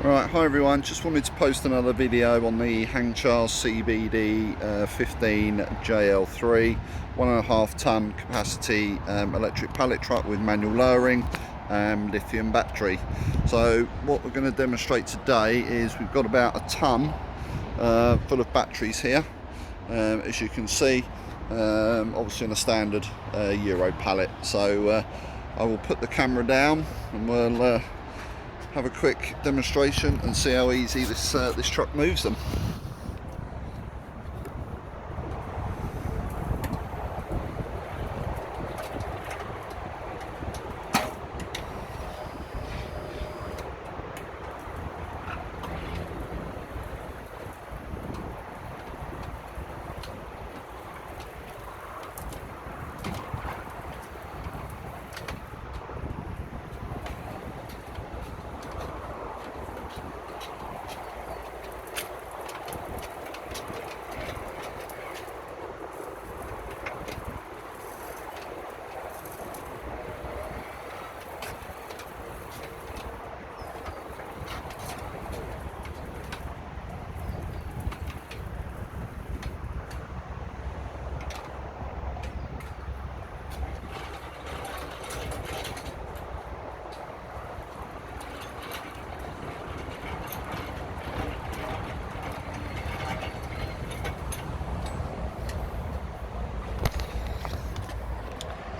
Right, hi everyone, just wanted to post another video on the Hangcha CBD15-JL3 1.5 ton capacity electric pallet truck with manual lowering and lithium battery. So what we're going to demonstrate today is we've got about a ton full of batteries here, as you can see, obviously in a standard Euro pallet. So I will put the camera down and we'll have a quick demonstration and see how easy this truck moves them.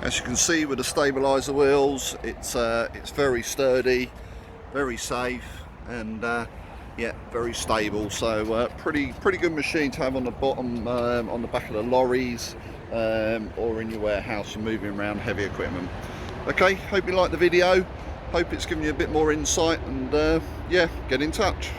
As you can see with the stabilizer wheels, it's very sturdy, very safe, and yeah, very stable. So pretty good machine to have on the bottom, on the back of the lorries, or in your warehouse and moving around heavy equipment. Okay, hope you liked the video. Hope it's given you a bit more insight, and yeah, get in touch.